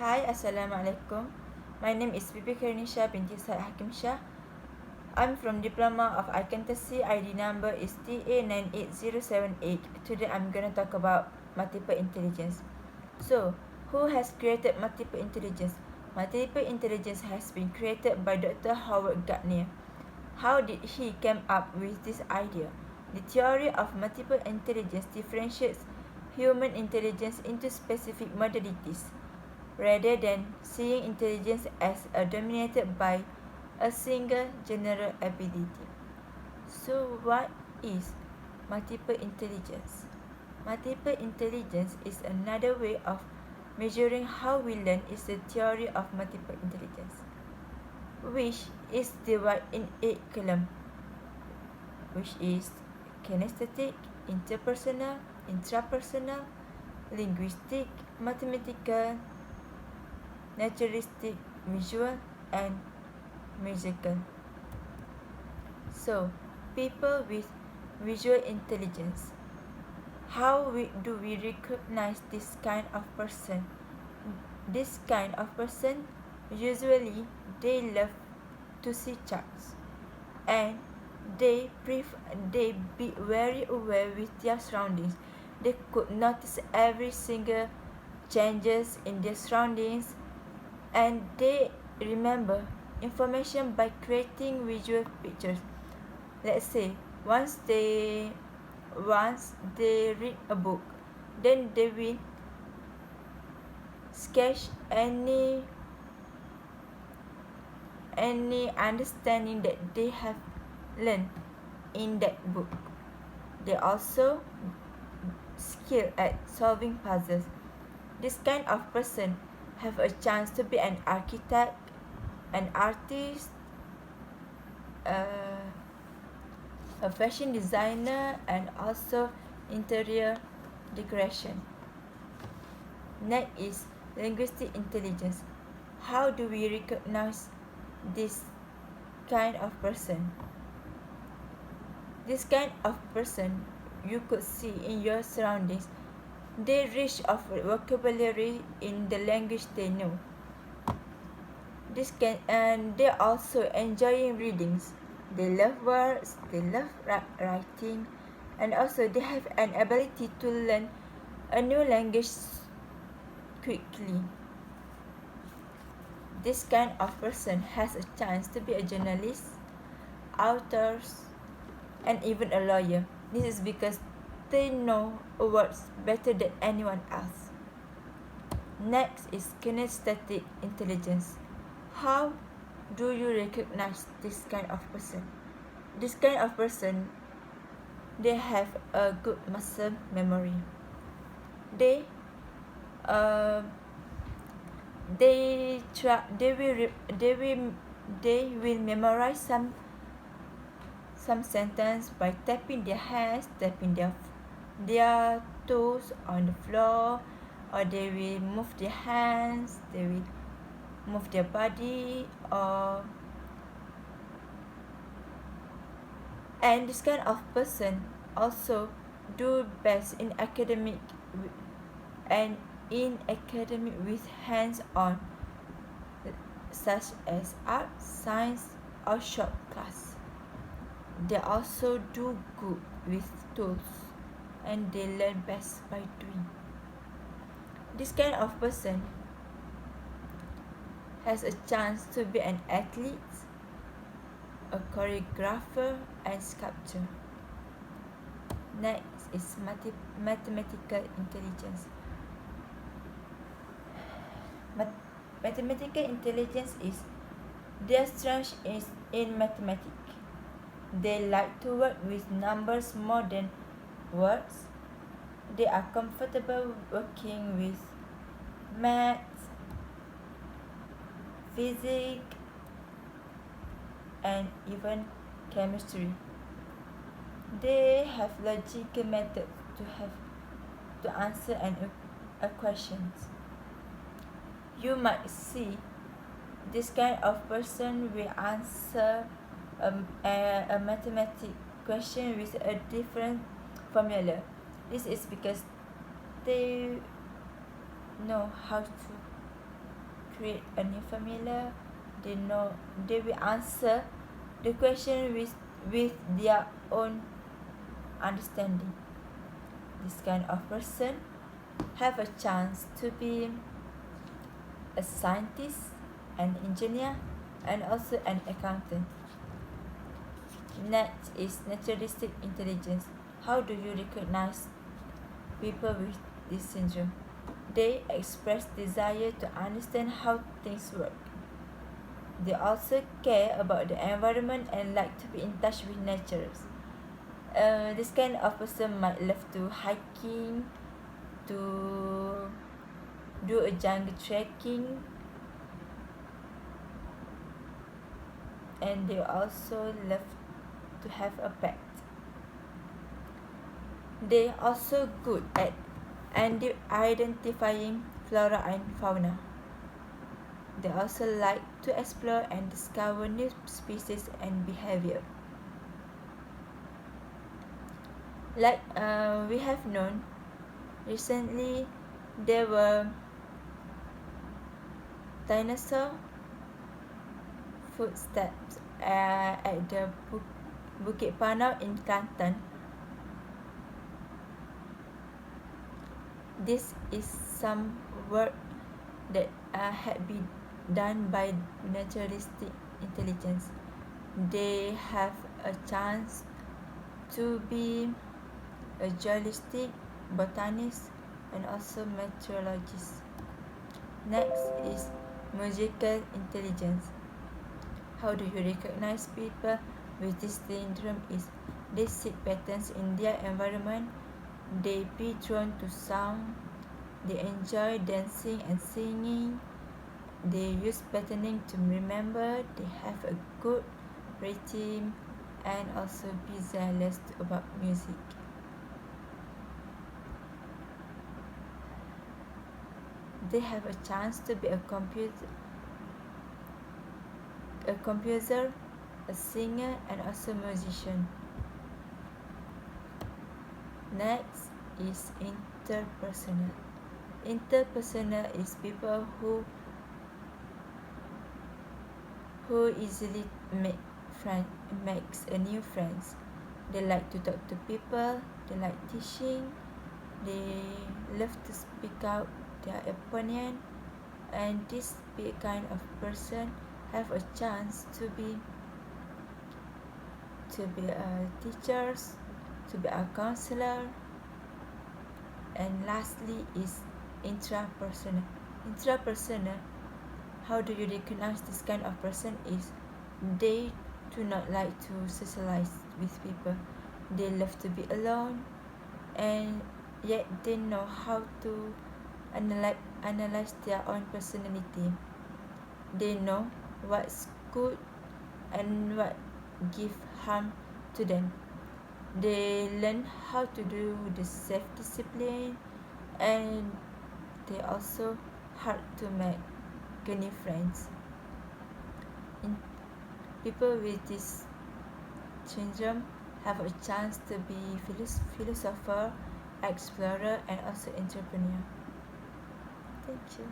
Hi, Assalamualaikum. My name is Bibi Kernisha binti Said Hakim Shah. I'm from Diploma of Accountancy. ID number is TA98078. Today I'm going to talk about multiple intelligence. So, who has created multiple intelligence? Multiple intelligence has been created by Dr. Howard Gardner. How did he come up with this idea? The theory of multiple intelligence differentiates human intelligence into specific modalities, rather than seeing intelligence as dominated by a single general ability. So, what is multiple intelligence? Multiple intelligence is another way of measuring how we learn is the theory of multiple intelligence, which is divided in 8 columns, which is kinesthetic, interpersonal, intrapersonal, linguistic, mathematical, naturalistic, visual, and musical. So, people with visual intelligence. Do we recognize this kind of person? This kind of person, usually they love to see charts, and they be very aware with their surroundings. They could notice every single changes in their surroundings, and they remember information by creating visual pictures. Let's say once they read a book, then they will sketch any understanding that they have learned in that book. They also skilled at solving puzzles. This kind of person have a chance to be an architect, an artist, a fashion designer, and also interior decoration. Next is linguistic intelligence. How do we recognize this kind of person? This kind of person you could see in your surroundings. They rich of vocabulary in the language they know. And they also enjoying readings. They love words, they love writing, and also they have an ability to learn a new language quickly. This kind of person has a chance to be a journalist, authors, and even a lawyer. This is because they know words better than anyone else. Next is kinesthetic intelligence. How do you recognize this kind of person? This kind of person, they have a good muscle memory. They will memorize some sentence by tapping their hands, tapping their toes on the floor, or they will move their hands, they will move their body, and this kind of person also do best in academic with hands-on, such as art, science, or short class. They also do good with tools, and they learn best by doing. This kind of person has a chance to be an athlete, a choreographer, and sculptor. Next is mathematical intelligence. Mathematical intelligence is their strength is in mathematics. They like to work with numbers more than words. They are comfortable working with maths, physics, and even chemistry. They have logical methods to answer a questions. You might see this kind of person will answer a mathematical question with a different formula. This is because they know how to create a new formula. They will answer the question with their own understanding. This kind of person have a chance to be a scientist, an engineer, and also an accountant. Next is naturalistic intelligence. How do you recognize people with this syndrome? They express desire to understand how things work. They also care about the environment and like to be in touch with nature. This kind of person might love to hiking, to do a jungle trekking, and they also love to have a pet. They also good at identifying flora and fauna. They also like to explore and discover new species and behavior. Like we have known, recently there were dinosaur footsteps at the Bukit Panau in Kelantan. This is some work that had been done by naturalistic intelligence. They have a chance to be a geologist, botanist, and also meteorologist. Next is musical intelligence. How do you recognize people with this syndrome? Is they see patterns in their environment, they be drawn to sound, they enjoy dancing and singing, they use patterning to remember, they have a good rhythm, and also be zealous about music. They have a chance to be a composer, a singer, and also musician. Next is interpersonal. Interpersonal is people who easily makes a new friends. They like to talk to people, they like teaching, they love to speak out their opinion, and this kind of person have a chance to be a teachers, to be a counselor. And lastly is intrapersonal. Intrapersonal, how do you recognize this kind of person? Is they do not like to socialize with people. They love to be alone, and yet they know how to analyze their own personality. They know what's good and what give harm to them. They learn how to do the self-discipline, and they also hard to make new friends. People with this syndrome have a chance to be philosopher, explorer, and also entrepreneur. Thank you.